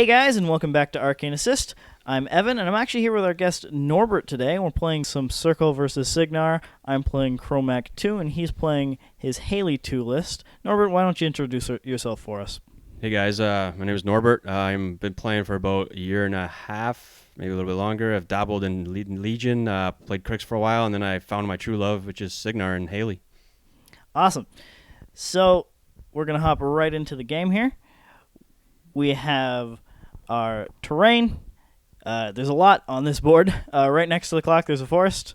Hey guys, and welcome back to Arcane Assist. I'm Evan, and I'm actually here with our guest Norbert today. We're playing some Circle versus Signar. I'm playing Kromac2, and he's playing his Haley2 list. Norbert, why don't you introduce yourself for us? Hey guys, my name is Norbert. I've been playing for about a year and a half, maybe a little bit longer. I've dabbled in Legion, played Crix for a while, and then I found my true love, which is Signar and Haley. Awesome. So, we're going to hop right into the game here. We have our terrain. There's a lot on this board. Right next to the clock, there's a forest.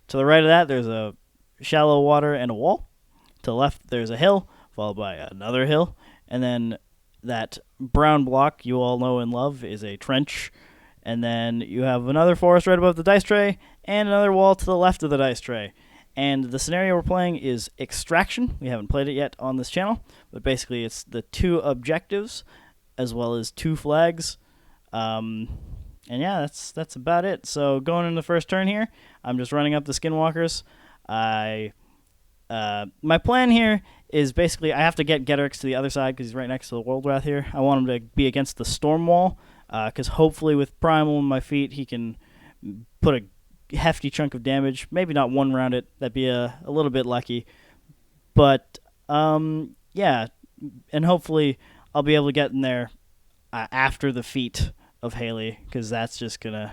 To the right of that, there's a shallow water and a wall. To the left, there's a hill, followed by another hill. And then that brown block you all know and love is a trench. And then you have another forest right above the dice tray, and another wall to the left of the dice tray. And the scenario we're playing is Extraction. We haven't played it yet on this channel, but basically it's the two objectives as well as two flags. And yeah, that's about it. So going into the first turn here, I'm just running up the Skinwalkers. My plan here is basically I have to get Getterix to the other side because he's right next to the World Wrath here. I want him to be against the Storm Wall because hopefully with Primal in my feet, he can put a hefty chunk of damage. Maybe not one round it. That'd be a little bit lucky. But yeah, and hopefully I'll be able to get in there after the feat of Haley, because that's just going to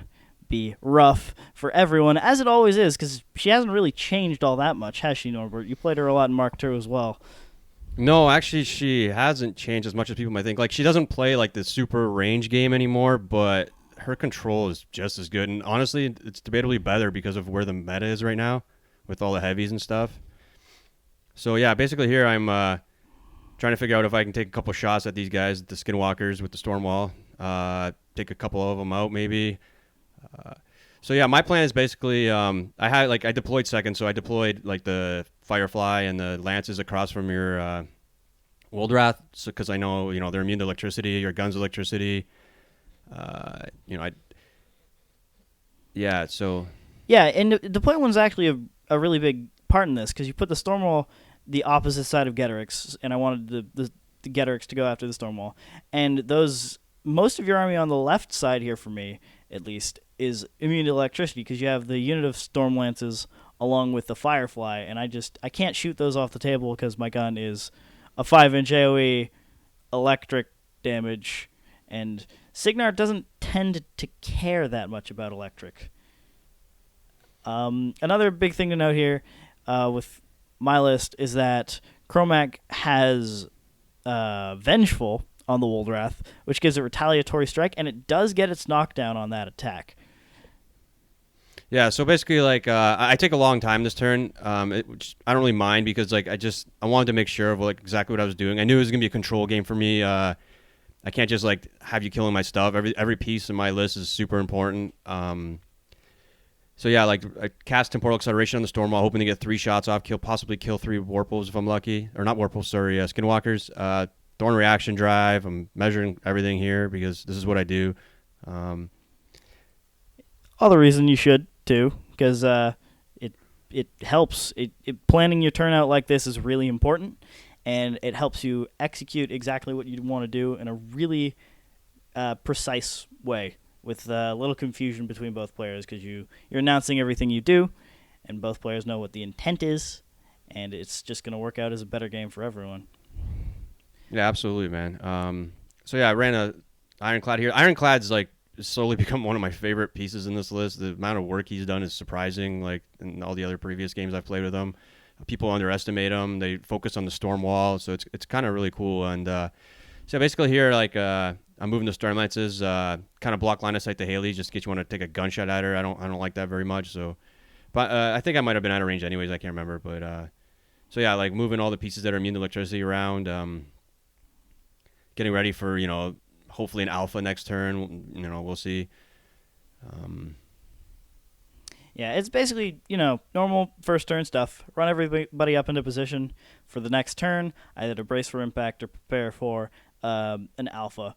be rough for everyone, as it always is, because she hasn't really changed all that much, has she, Norbert? You played her a lot in Mark II as well. No, actually, she hasn't changed as much as people might think. Like, she doesn't play like the super range game anymore, but her control is just as good. And honestly, it's debatably better because of where the meta is right now with all the heavies and stuff. So yeah, basically here I'm trying to figure out if I can take a couple shots at these guys, the Skinwalkers with the Storm Wall. Take a couple of them out maybe. So yeah, my plan is basically I deployed second, so I deployed like the Firefly and the Lances across from your Woldrath, because I know they're immune to electricity. Your gun's electricity. Yeah, and deploying one's actually a really big part in this, because you put the Storm Wall the opposite side of Getterix, and I wanted the Getterix to go after the Storm Wall, and most of your army on the left side here, for me at least, is immune to electricity because you have the unit of Storm Lances along with the Firefly, and I can't shoot those off the table because my gun is a 5-inch AoE electric damage, and Signar doesn't tend to care that much about electric. Another big thing to note here with my list is that Kromac has Vengeful on the Woldrath, which gives it retaliatory strike, and it does get its knockdown on that attack. Yeah, so basically, like, I take a long time this turn, which I don't really mind because, like, I wanted to make sure of like exactly what I was doing. I knew it was gonna be a control game for me. I can't just like have you killing my stuff. Every piece of my list is super important. So yeah, like I cast Temporal Acceleration on the Storm Wall, hoping to get 3 shots off, possibly kill 3 Warpwolves if I'm lucky, or not Warpwolves, sorry, Skinwalkers. Thorn Reaction Drive. I'm measuring everything here because this is what I do. All the reason you should too, because it helps. Planning your turnout like this is really important, and it helps you execute exactly what you want to do in a really precise way, with little confusion between both players, because you're announcing everything you do, and both players know what the intent is, and it's just going to work out as a better game for everyone. Yeah, absolutely, man. So yeah, I ran a Ironclad here. Ironclad's like slowly become one of my favorite pieces in this list. The amount of work he's done is surprising. Like in all the other previous games I've played with him, people underestimate him. They focus on the Storm Wall, so it's kind of really cool. And so basically here, like I'm moving the Storm Lances, kind of block line of sight to Haley, just in case you want to take a gunshot at her. I don't like that very much. So, but I think I might have been out of range anyways. I can't remember, but so yeah, like moving all the pieces that are immune to electricity around. Getting ready for, hopefully an alpha next turn. We'll see. Yeah, it's basically, normal first turn stuff. Run everybody up into position for the next turn, either to brace for impact or prepare for an alpha.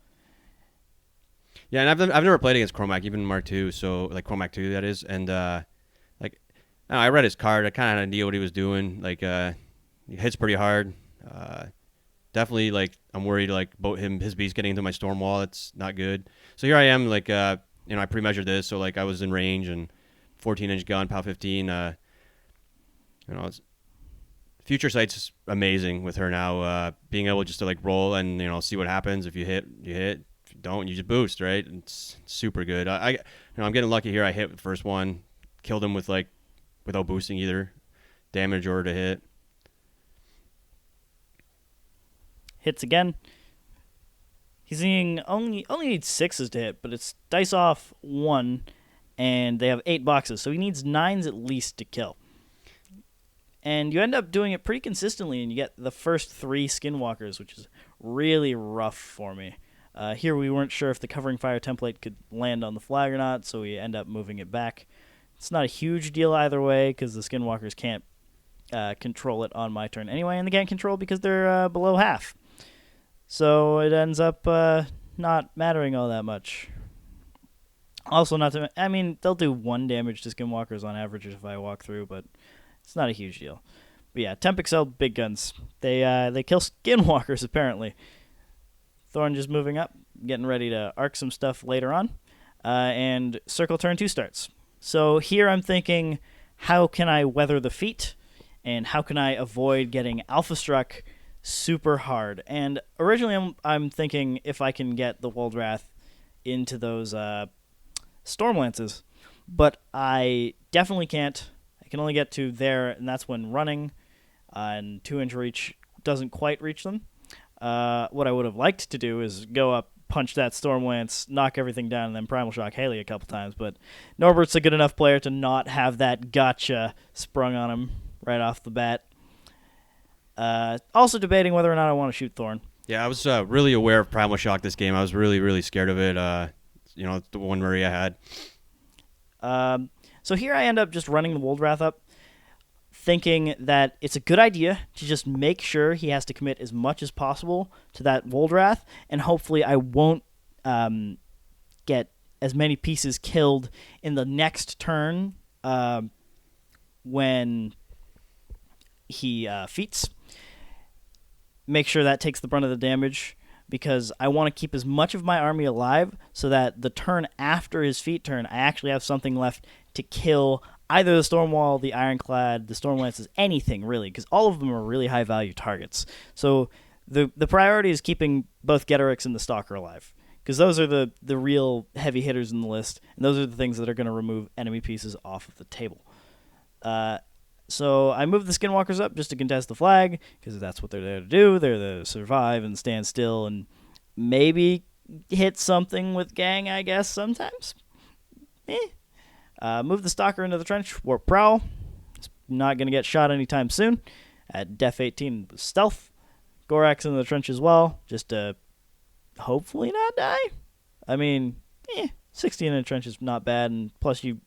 Yeah, and I've never played against Kromac, even in Mark II, so, like, Kromac2, that is. And, I read his card. I kind of had an idea what he was doing. Like, he hits pretty hard. definitely like I'm worried like about his beast getting into my storm wall. It's not good. So here I am, like I pre-measured this, so like I was in range and 14-inch gun, POW 15. Future sight's amazing with her now. Being able just to like roll and see what happens. If you hit, you hit. If you don't, you just boost. Right? It's super good. I'm getting lucky here. I hit the first one, killed him without boosting either damage or to hit. Hits again. He's only needs 6s to hit, but it's dice off 1, and they have 8 boxes, so he needs 9s at least to kill. And you end up doing it pretty consistently, and you get the first 3 skinwalkers, which is really rough for me. Here we weren't sure if the covering fire template could land on the flag or not, so we end up moving it back. It's not a huge deal either way, because the skinwalkers can't control it on my turn anyway, and they can't control because they're below half. So it ends up not mattering all that much. Also, they'll do 1 damage to skinwalkers on average if I walk through, but it's not a huge deal. But yeah, Temp Excel big guns. They kill skinwalkers apparently. Thorn just moving up, getting ready to arc some stuff later on, and circle turn 2 starts. So here I'm thinking, how can I weather the feat, and how can I avoid getting alpha struck super hard? And originally I'm thinking if I can get the Woldrath into those Stormlances, but I definitely can't. I can only get to there, and that's when running, and 2-inch reach doesn't quite reach them. What I would have liked to do is go up, punch that Stormlance, knock everything down, and then Primal Shock Haley a couple times, but Norbert's a good enough player to not have that gotcha sprung on him right off the bat. Also debating whether or not I want to shoot Thorn. Yeah, I was really aware of Primal Shock this game. I was really, really scared of it. The one worry I had. So here I end up just running the Woldrath up, thinking that it's a good idea to just make sure he has to commit as much as possible to that Woldrath, and hopefully I won't get as many pieces killed in the next turn when he feats. Make sure that takes the brunt of the damage, because I want to keep as much of my army alive so that the turn after his feat turn, I actually have something left to kill either the Stormwall, the Ironclad, the Stormlances, anything really, because all of them are really high-value targets. So the priority is keeping both Getorix and the Stalker alive, because those are the real heavy hitters in the list, and those are the things that are going to remove enemy pieces off of the table. So I moved the Skinwalkers up just to contest the flag, because that's what they're there to do. They're there to survive and stand still and maybe hit something with Gang, I guess, sometimes. Move the Stalker into the trench. Warp Prowl. It's not going to get shot anytime soon. At Def 18 with Stealth. Gorax into the trench as well, just to hopefully not die. I mean, 16 in a trench is not bad, and plus you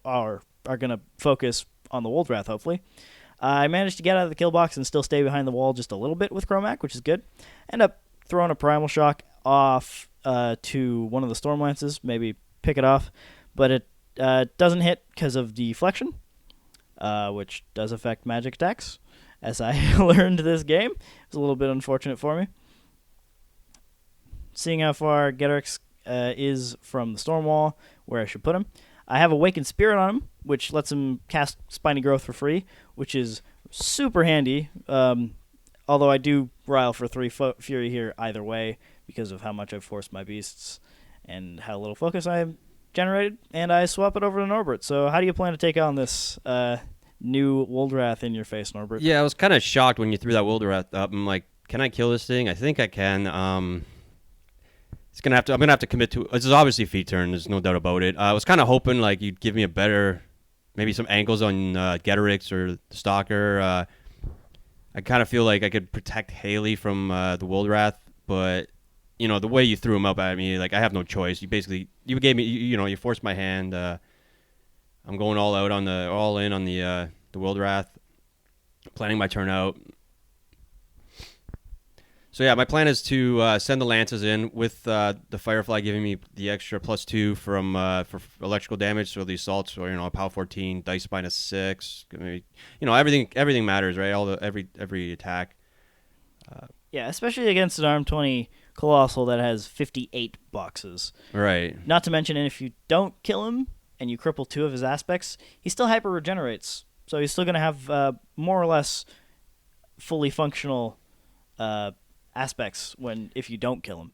are going to focus on the Woldrath, hopefully. I managed to get out of the kill box and still stay behind the wall just a little bit with Kromac, which is good. End up throwing a Primal Shock off to one of the Stormlances, maybe pick it off, but it doesn't hit because of deflection, which does affect magic attacks, as I learned this game. It was a little bit unfortunate for me. Seeing how far Getorix is from the Stormwall, where I should put him. I have Awakened Spirit on him, which lets him cast Spiny Growth for free, which is super handy, although I do rile for 3 Fury here either way because of how much I've forced my beasts and how little focus I generated, and I swap it over to Norbert. So how do you plan to take on this new Woldrath in your face, Norbert? Yeah, I was kind of shocked when you threw that Woldrath up. I'm like, can I kill this thing? I think I can. I'm gonna have to commit to. This is obviously feat turn. There's no doubt about it. I was kind of hoping like you'd give me a better, maybe some angles on Getorix or the Stalker. I kind of feel like I could protect Haley from the Woldrath, but the way you threw him up at me, like I have no choice. You gave me, you forced my hand. I'm going all in on the Woldrath, planning my turn out. So yeah, my plan is to send the Lances in with the Firefly giving me the extra +2 from for electrical damage. So the assaults, or POW 14, dice -6. Maybe, everything matters, right? Every attack. Yeah, especially against an Arm 20 Colossal that has 58 boxes. Right. Not to mention, if you don't kill him and you cripple 2 of his aspects, he still hyper regenerates. So he's still going to have more or less fully functional aspects if you don't kill him.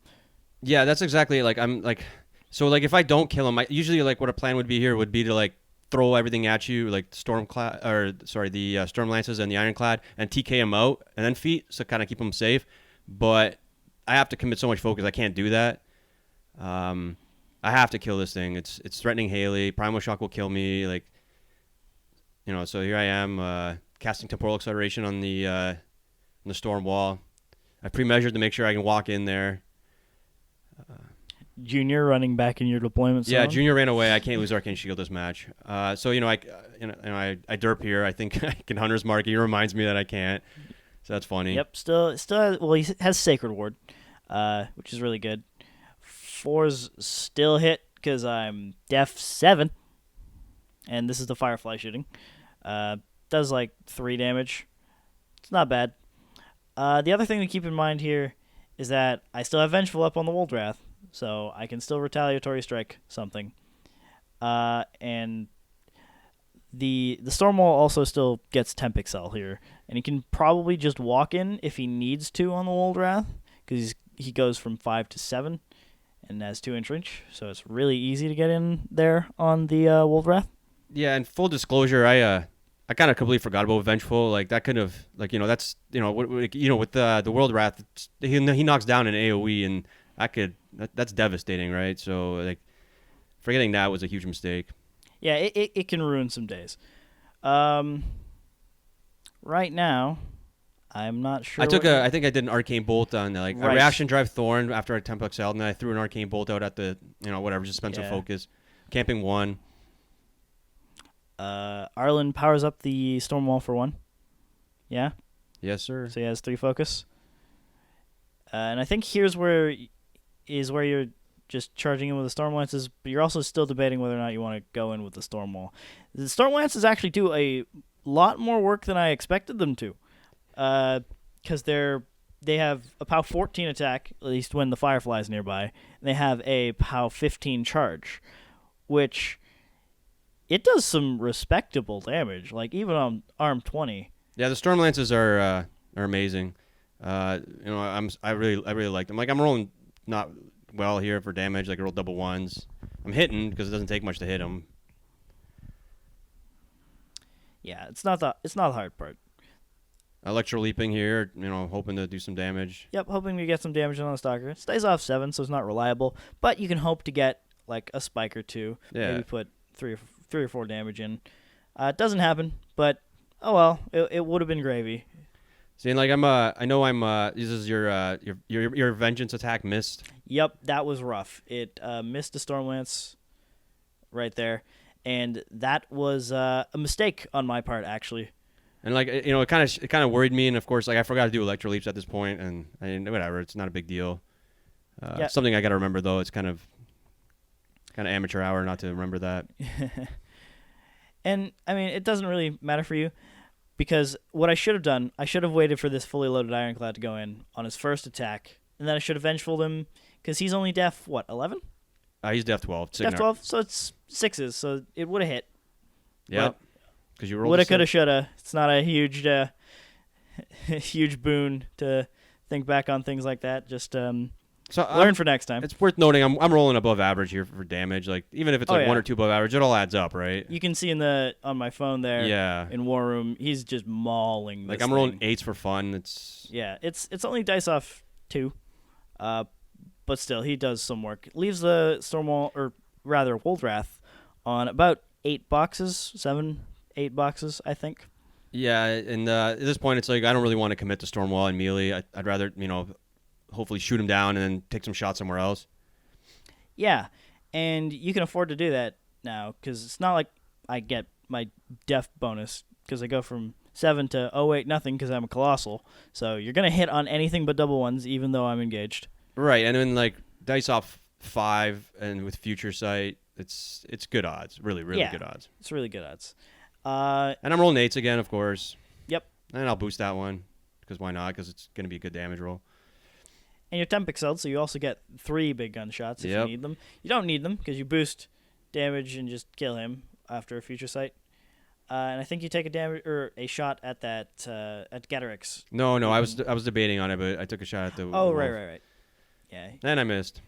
Yeah, that's exactly like I'm like. So like if I don't kill him, usually like what a plan would be here would be to like throw everything at you, like the Storm Lances and the Ironclad, and TK him out, and then feet, so kind of keep him safe. But I have to commit so much focus, I can't do that. I have to kill this thing. It's threatening Haley. Primal Shock will kill me. Like, so here I am casting Temporal Acceleration on the Storm Wall. I pre-measured to make sure I can walk in there. Junior running back in your deployment zone. Yeah, Junior ran away. I can't lose Arcane Shield this match. I derp here. I think I can Hunter's Mark. He reminds me that I can't. So that's funny. Yep. Still. Well, he has Sacred Ward, which is really good. 4's still hit because I'm Def 7, and this is the Firefly shooting. Does like 3 damage. It's not bad. The other thing to keep in mind here is that I still have Vengeful up on the Woldrath, so I can still Retaliatory Strike something. And the Stormwall also still gets Temp Excel here, and he can probably just walk in if he needs to on the Woldrath, because he goes from 5 to 7 and has 2-inch reach, so it's really easy to get in there on the Woldrath. Yeah, and full disclosure, I kind of completely forgot about Vengeful. Like that could have, that's with the World Wrath, he knocks down an AOE, and that's devastating, right? So like forgetting that was a huge mistake. Yeah, it can ruin some days. Right now, I'm not sure. I think I did an Arcane Bolt on a Reaction Drive Thorn after I Temp Excelled, and then I threw an Arcane Bolt out at the just spent some focus, camping 1. Arlen powers up the Stormwall for 1. Yeah? Yes, sir. So he has 3 focus. And I think here's where you're just charging in with the Storm Lances, but you're also still debating whether or not you want to go in with the Stormwall. The Storm Lances actually do a lot more work than I expected them to. Because they have a POW 14 attack, at least when the Firefly's nearby, and they have a POW 15 charge, which it does some respectable damage, like even on Arm 20. Yeah, the Storm Lances are amazing. I really like them. Like I'm rolling not well here for damage. Like I roll double 1s. I'm hitting because it doesn't take much to hit them. Yeah, it's not the hard part. Electro Leaping here, hoping to do some damage. Yep, hoping to get some damage on the Stalker. It stays off 7, so it's not reliable, but you can hope to get like a spike or 2. Yeah. Maybe put 3 or 4 damage in. It doesn't happen, but oh well, it would have been gravy. See, like this is your Vengeance attack missed. Yep, that was rough. It missed the Stormlance right there, and that was a mistake on my part, actually. And like it kind of worried me, and of course, like I forgot to do Electro Leaps at this point, and whatever, it's not a big deal. Something I got to remember though. It's kind of amateur hour not to remember that. And I mean, it doesn't really matter for you, because what I should have done, I should have waited for this fully loaded Ironclad to go in on his first attack, and then I should have Vengeful'd him, because he's only def 11? He's def 12. Def 12, so it's 6s, so it would have hit. Yeah. Because you rolled woulda, coulda, shoulda. It's not a huge huge boon to think back on things like that. Just learn for next time. It's worth noting I'm rolling above average here for damage. Like even if it's 1 or 2 above average, it all adds up, right? You can see on my phone there. Yeah. In War Room, he's just mauling. Like I'm rolling 8s for fun. It's only dice off 2, but still he does some work. Leaves the Stormwall, or rather Woldrath, on about 8 boxes, 7-8 boxes, I think. Yeah, and at this point, it's like I don't really want to commit to Stormwall and melee. I'd rather, hopefully shoot him down and then take some shots somewhere else. Yeah, and you can afford to do that now, because it's not like I get my def bonus, because I go from 7 to 08 nothing because I'm a Colossal. So you're going to hit on anything but double 1s, even though I'm engaged. Right, and then like dice off 5 and with Future Sight, it's good odds. Really, really good odds. It's really good odds. And I'm rolling 8s again, of course. Yep. And I'll boost that one, because why not? Because it's going to be a good damage roll. And you're 10 pixeled, so you also get 3 big gun shots if you need them. You don't need them because you boost damage and just kill him after a future sight. And I think you take a damage or a shot at that at Batreps. No, I was debating on it, but I took a shot at the. Oh, right. Yeah. And I missed.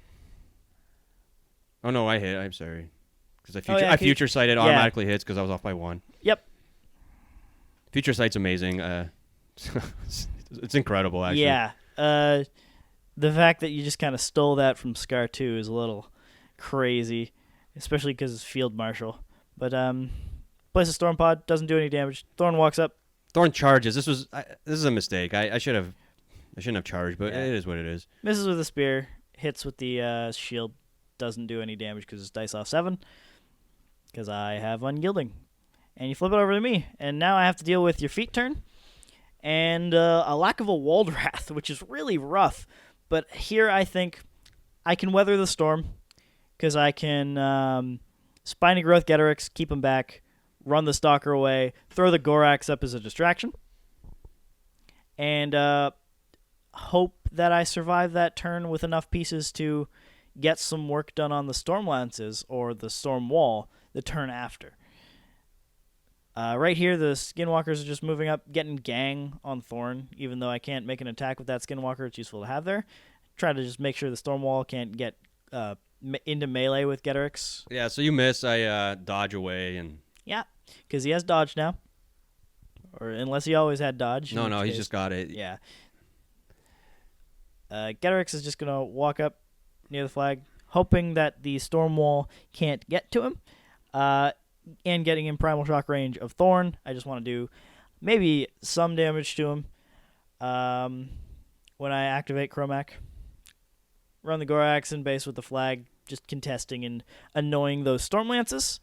Oh no, I hit. I'm sorry, because I future sighted automatically hits because I was off by 1. Yep. Future sight's amazing. It's incredible, actually. Yeah. The fact that you just kind of stole that from Scar 2 is a little crazy, especially because it's Field Marshal. But plays a Storm Pod, doesn't do any damage. Thorn walks up. Thorn charges. This is a mistake. I shouldn't have charged, but it is what it is. Misses with a spear, hits with the shield, doesn't do any damage because it's dice off 7. Because I have Unyielding. And you flip it over to me, and now I have to deal with your feet turn and a lack of a Walled Wrath, which is really rough. But here I think I can weather the storm because I can Spiny Growth Batreps, keep him back, run the Stalker away, throw the Gorax up as a distraction, and hope that I survive that turn with enough pieces to get some work done on the Storm Lances or the Storm Wall the turn after. Right here, the Skinwalkers are just moving up, getting gang on Thorn. Even though I can't make an attack with that Skinwalker, it's useful to have there. Try to just make sure the Storm Wall can't get into melee with Batreps. Yeah, so you miss. I dodge away and. Yeah, because he has dodge now, or unless he always had dodge. No, he's just got it. Yeah. Batreps is just gonna walk up near the flag, hoping that the Storm Wall can't get to him. And getting in Primal Shock range of Thorn. I just want to do maybe some damage to him when I activate Kromac. Run the Gorax in base with the flag, just contesting and annoying those Storm Lances.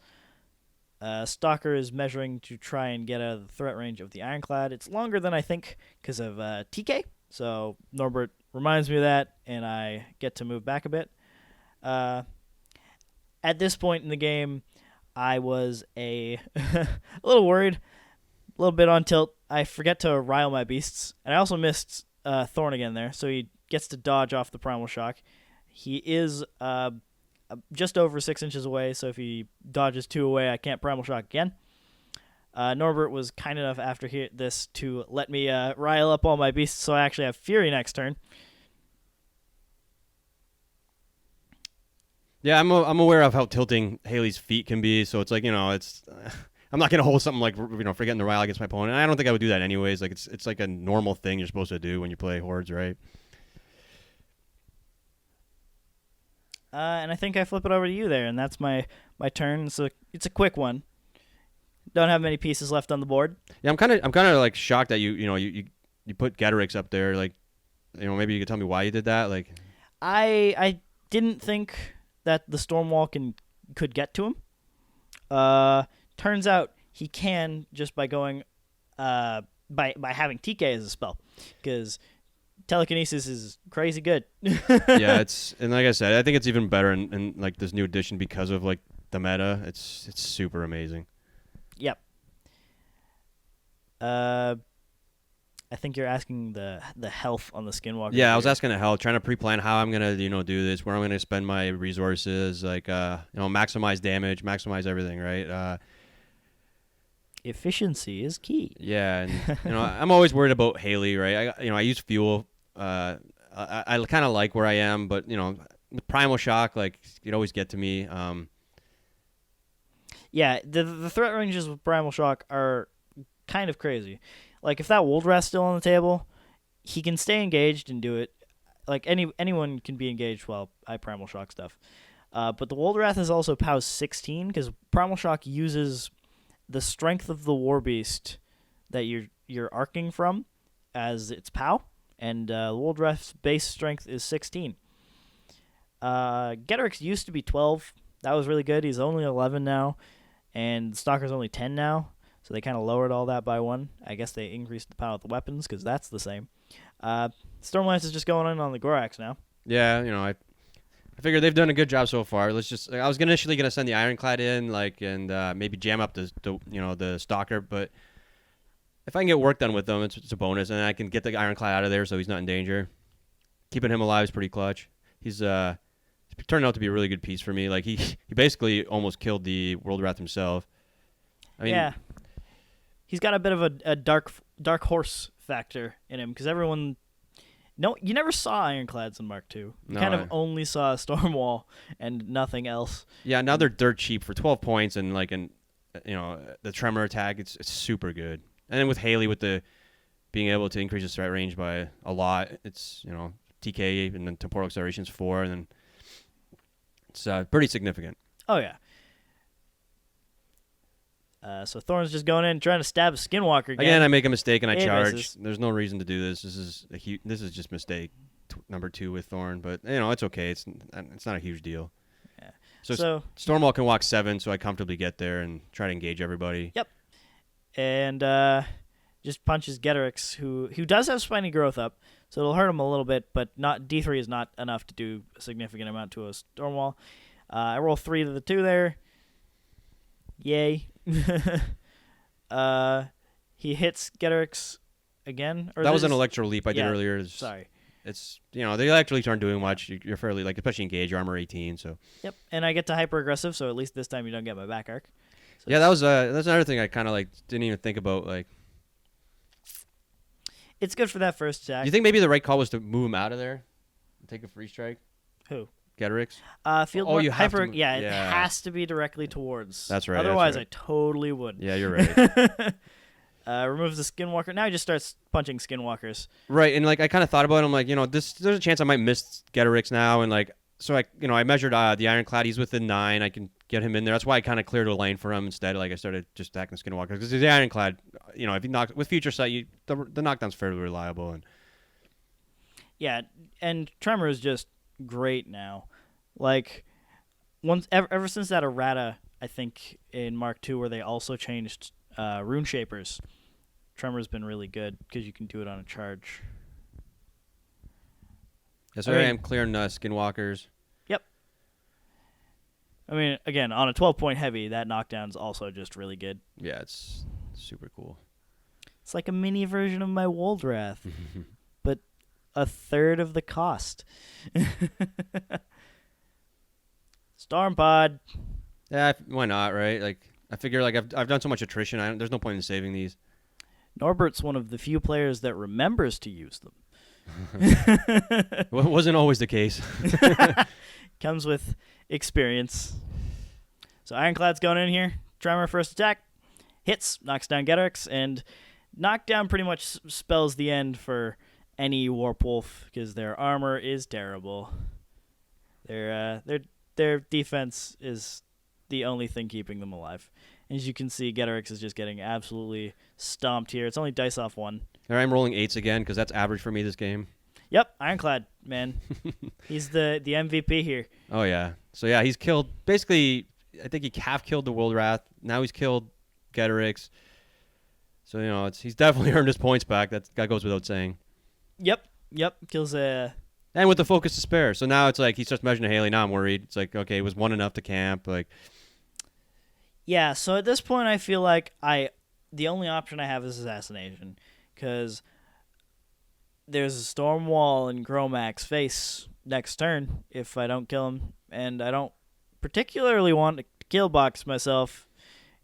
Stalker is measuring to try and get out of the threat range of the Ironclad. It's longer than I think because of TK, so Norbert reminds me of that, and I get to move back a bit. At this point in the game, I was a little worried, a little bit on tilt. I forget to rile my beasts, and I also missed Thorn again there, so he gets to dodge off the Primal Shock. He is just over 6 inches away, so if he dodges 2 away, I can't Primal Shock again. Norbert was kind enough after this to let me rile up all my beasts, so I actually have Fury next turn. Yeah, I'm aware of how tilting Haley's feet can be, so it's like, it's I'm not gonna hold something like forgetting the rile against my opponent. And I don't think I would do that anyways. Like it's like a normal thing you're supposed to do when you play Hordes, right? And I think I flip it over to you there, and that's my turn. So it's a quick one. Don't have many pieces left on the board. Yeah, I'm kind of like shocked that you put Batreps up there. Like, maybe you could tell me why you did that. Like, I didn't think that the Storm Wall could get to him. Turns out he can just by going by having TK as a spell, because telekinesis is crazy good. Yeah, and like I said, I think it's even better in like this new edition because of like the meta. It's super amazing. Yep. I think you're asking the health on the Skinwalker. Yeah, I was asking the health, trying to pre-plan how I'm gonna do this, where I'm gonna spend my resources, like maximize damage, maximize everything, right? Efficiency is key. Yeah, and I'm always worried about Haley, right? I use fuel. I kind of like where I am, but the Primal Shock, like, you'd always get to me. Yeah, the threat ranges with Primal Shock are kind of crazy. Like, if that Walled Wrath's still on the table, he can stay engaged and do it. Like, anyone can be engaged while I Primal Shock stuff. But the Walled Wrath is also POW 16, because Primal Shock uses the strength of the War Beast that you're arcing from as its POW, and the Walled Wrath's base strength is 16. Batreps used to be 12. That was really good. He's only 11 now, and Stalker's only 10 now. So they kind of lowered all that by 1. I guess they increased the power of the weapons because that's the same. Stormlance is just going in on the Gorax now. Yeah, I figure they've done a good job so far. I was initially gonna send the Ironclad in, and maybe jam up the Stalker, but if I can get work done with them, it's a bonus, and I can get the Ironclad out of there so he's not in danger. keeping him alive is pretty clutch. He's turned out to be a really good piece for me. Like he basically almost killed the World Wrath himself. I mean, yeah, he's got a bit of a dark horse factor in him because everyone. No, you never saw ironclads in Mark II. You kind of only saw a storm wall and nothing else. Yeah, now they're dirt cheap for 12 points and like the tremor attack. It's super good. And then with Haley with the being able to increase his threat range by a lot, it's TK and then temporal acceleration's 4, and then it's pretty significant. Oh yeah. So Thorn's just going in trying to stab a Skinwalker again. I make a mistake and I charge. Misses. There's no reason to do this. This is just mistake number 2 with Thorn, but it's okay. It's not a huge deal. Yeah. So Stormwall can walk 7, so I comfortably get there and try to engage everybody. Yep. And just punches Geterix, who does have spiny growth up, so it'll hurt him a little bit, but not D3 is not enough to do a significant amount to a Stormwall. I roll 3 to the 2 there. Yay. He hits Geterix again. That was an electro leap I did earlier. Sorry. It's the electro leaps aren't doing much. You're fairly especially engaged. Your armor 18, so. Yep, and I get to hyper aggressive, so at least this time you don't get my back arc. So yeah, that's another thing I kind of didn't even think about. It's good for that first attack. Do you think maybe the right call was to move him out of there, and take a free strike? Who? Geterix? You have hyper. to. Yeah, it has to be directly towards. That's right. Otherwise, that's right. I totally would. Yeah, you're right. Removes the Skinwalker. Now he just starts punching Skinwalkers. Right, and I kind of thought about it. I'm like, there's a chance I might miss Geterix now, and so I measured the Ironclad. He's within 9. I can get him in there. That's why I kind of cleared a lane for him instead. I started just attacking the Skinwalker because the Ironclad. If you knock with Future Sight, the knockdown's fairly reliable. And yeah, and Tremor is just great now. Ever since that errata, I think in Mark II where they also changed Rune Shapers, Tremor's been really good because you can do it on a charge. That's where I am clearing Skinwalkers. Yep. I mean, again, on a 12-point heavy, that knockdown's also just really good. Yeah, it's super cool. It's like a mini version of my Woldrath, but a third of the cost. Storm Pod. Yeah, why not, right? I figure I've done so much attrition. There's no point in saving these. Norbert's one of the few players that remembers to use them. Well, it wasn't always the case. Comes with experience. So Ironclad's going in here. Tremor first attack. Hits, knocks down Geterix, and knockdown pretty much spells the end for any Warp Wolf because their armor is terrible. Their defense is the only thing keeping them alive. As you can see, Geterix is just getting absolutely stomped here. It's only dice off 1. All right, I'm rolling 8s again because that's average for me this game. Yep, Ironclad, man. He's the MVP here. Oh, yeah. So, yeah, he's killed. Basically, I think he half killed the World Wrath. Now he's killed Geterix. So, he's definitely earned his points back. That goes without saying. Yep. Kills And with the focus to spare. So now it's he starts measuring Haley. Now I'm worried. It's okay, it was 1 enough to camp. Yeah, so at this point I feel like the only option I have is assassination. Because there's a storm wall in Kromac2's face next turn if I don't kill him. And I don't particularly want to kill box myself,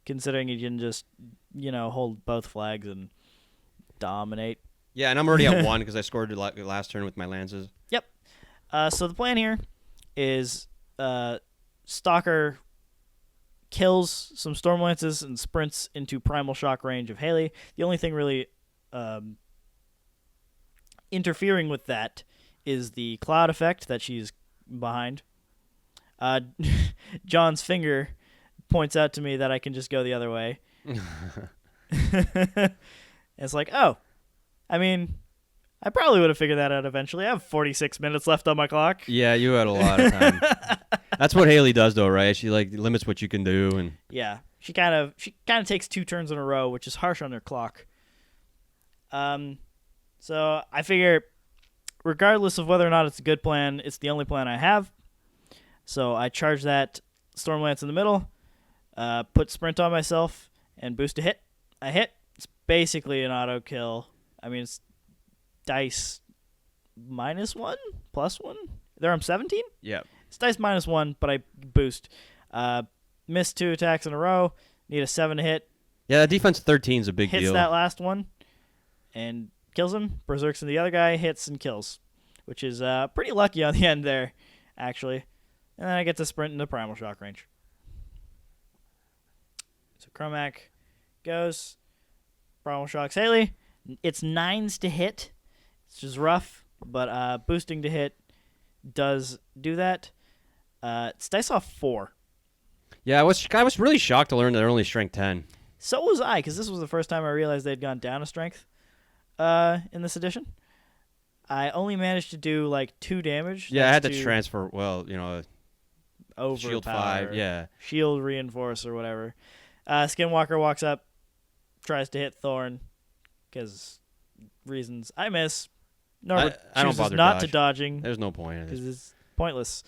considering you can just, hold both flags and dominate. Yeah, and I'm already at 1 because I scored the last turn with my lances. Yep. So the plan here is Stalker kills some Storm Lances and sprints into Primal Shock range of Haley. The only thing really interfering with that is the cloud effect that she's behind. John's finger points out to me that I can just go the other way. It's I mean, I probably would have figured that out eventually. I have 46 minutes left on my clock. Yeah, you had a lot of time. That's what Haley does, though, right? She limits what you can do, and yeah, she kind of takes 2 turns in a row, which is harsh on her clock. So I figure, regardless of whether or not it's a good plan, it's the only plan I have. So I charge that Stormlance in the middle, put sprint on myself, and boost a hit. I hit. It's basically an auto kill. I mean, it's dice -1, +1. There I'm 17? Yeah. It's dice -1, but I boost. Missed 2 attacks in a row. Need a 7 to hit. Yeah, that defense 13 is a big Hits deal. that last one and kills him. Berserks in the other guy, hits and kills, which is pretty lucky on the end there, actually. And then I get to sprint into Primal Shock range. So Kromac goes. Primal Shocks Haley. It's 9s to hit. It's just rough, but boosting to hit does do that. It's dice off 4. Yeah, I was really shocked to learn that they're only strength 10. So was I, because this was the first time I realized they'd gone down a strength in this edition. I only managed to do like 2 damage. Yeah, I had to transfer, Overpower, shield 5, yeah. Shield reinforce or whatever. Skinwalker walks up, tries to hit Thorn, because reasons. I miss. Norbert I don't chooses bother not dodge. to dodging. There's no point in Because it. it's pointless.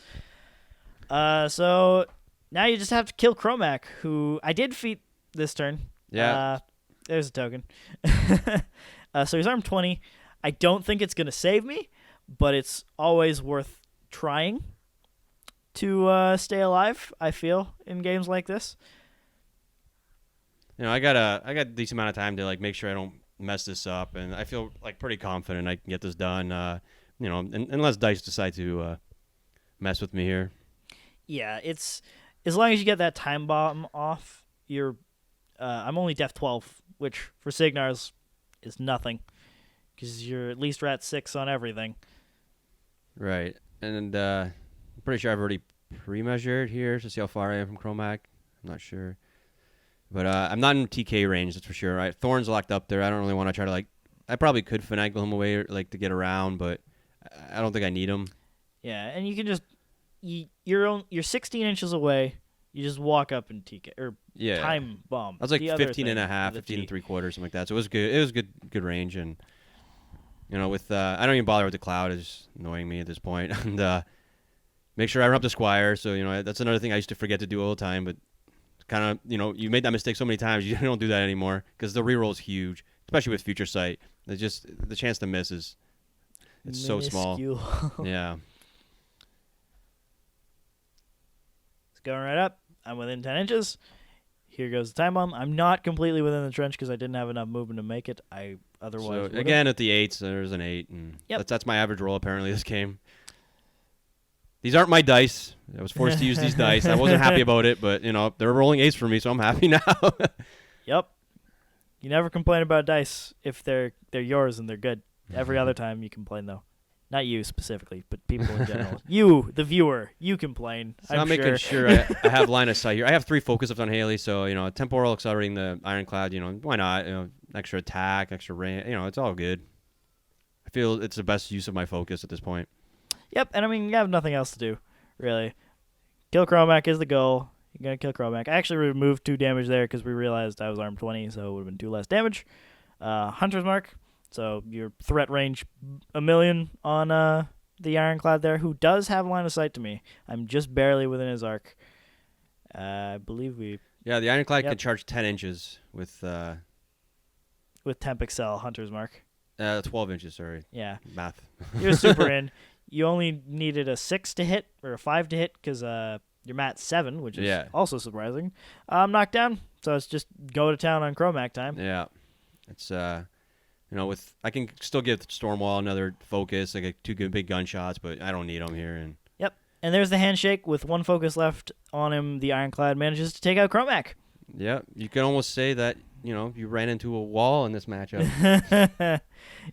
So now you just have to kill Kromac, who I did feat this turn. Yeah. There's a token. So he's armed 20. I don't think it's going to save me, but it's always worth trying to stay alive, I feel, in games like this. I got a decent amount of time to like make sure I don't mess this up, and I feel like pretty confident I can get this done. Unless dice decide to mess with me here. Yeah, it's as long as you get that time bomb off. You're I'm only def 12, which for Signars is nothing, because you're at least rat 6 on everything. Right, and I'm pretty sure I've already pre-measured here to see how far I am from Kromac. I'm not sure. But I'm not in TK range, that's for sure. Right, Thorn's locked up there. I don't really want to try to I probably could finagle him away to get around, but I don't think I need him. Yeah, and you can just you're 16 inches away. You just walk up and TK or time bomb. I was like the other 15 and a half, 15 and 3/4, something like that. So it was good. It was good range, and with I don't even bother with the cloud. It's annoying me at this point. And make sure I run up the Squire. So that's another thing I used to forget to do all the time, but kind of, you made that mistake so many times, you don't do that anymore because the reroll is huge, especially with Future Sight. The chance to miss is so small. Yeah. It's going right up. I'm within 10 inches. Here goes the time bomb. I'm not completely within the trench because I didn't have enough movement to make it. I otherwise So again at the 8s, there's an 8, and that's my average roll apparently this game. These aren't my dice. I was forced to use these dice. I wasn't happy about it, but they're rolling 8s for me, so I'm happy now. Yep. You never complain about dice if they're yours and they're good. Every other time you complain though. Not you specifically, but people in general. You, the viewer, you complain. So I'm making sure I have line of sight here. I have 3 focus left on Haley, so temporal accelerating the Ironclad. Why not? Extra attack, extra range. It's all good. I feel it's the best use of my focus at this point. Yep, and I mean, you have nothing else to do, really. Kill Kromac is the goal. You're going to kill Kromac. I actually removed 2 damage there because we realized I was armed 20, so it would have been 2 less damage. Hunter's Mark, so your threat range 1,000,000 on the Ironclad there, who does have line of sight to me. I'm just barely within his arc. I believe we... Yeah, the Ironclad can charge 10 inches with Temp Excel, Hunter's Mark. 12 inches, sorry. Yeah. Math. You're super in. You only needed a 6 to hit, or a 5 to hit, because you're mat 7, which is also surprising. I'm knocked down, so it's just go to town on Kromac time. Yeah. It's, with I can still give Stormwall another focus, like 2 good big gunshots, but I don't need them here. And Yep. And there's the handshake. With 1 focus left on him, the Ironclad manages to take out Kromac. Yeah, you can almost say that, you ran into a wall in this matchup.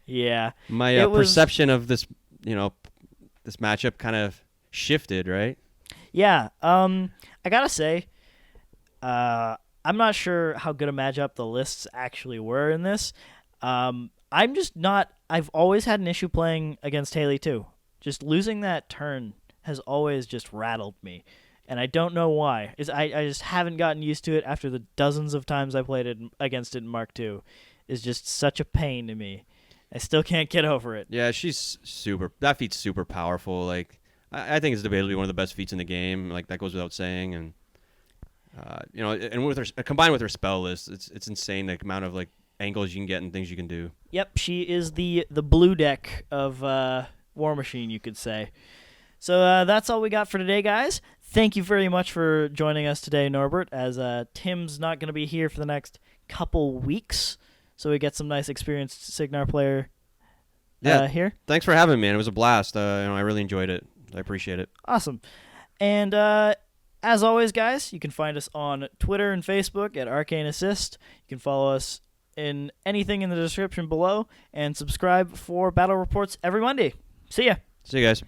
Yeah. My perception of this, this matchup kind of shifted, right? Yeah. I gotta say, I'm not sure how good a matchup the lists actually were in this. I'm just not... I've always had an issue playing against Haley2. Just losing that turn has always just rattled me. And I don't know why. I just haven't gotten used to it after the dozens of times I played it against it in Mark II. It's just such a pain to me. I still can't get over it. Yeah, that feat's super powerful. Like, I think it's debatably one of the best feats in the game. Like, that goes without saying. And, and with her, combined with her spell list, it's insane the amount of, like, angles you can get and things you can do. Yep, she is the blue deck of war machine, you could say. So that's all we got for today, guys. Thank you very much for joining us today, Norbert, as Tim's not going to be here for the next couple weeks, so we get some nice experienced Signar player here. Thanks for having me, man. It was a blast. I really enjoyed it. I appreciate it. Awesome. And as always, guys, you can find us on Twitter and Facebook at Arcane Assist. You can follow us in anything in the description below, and subscribe for battle reports every Monday. See ya. See you guys.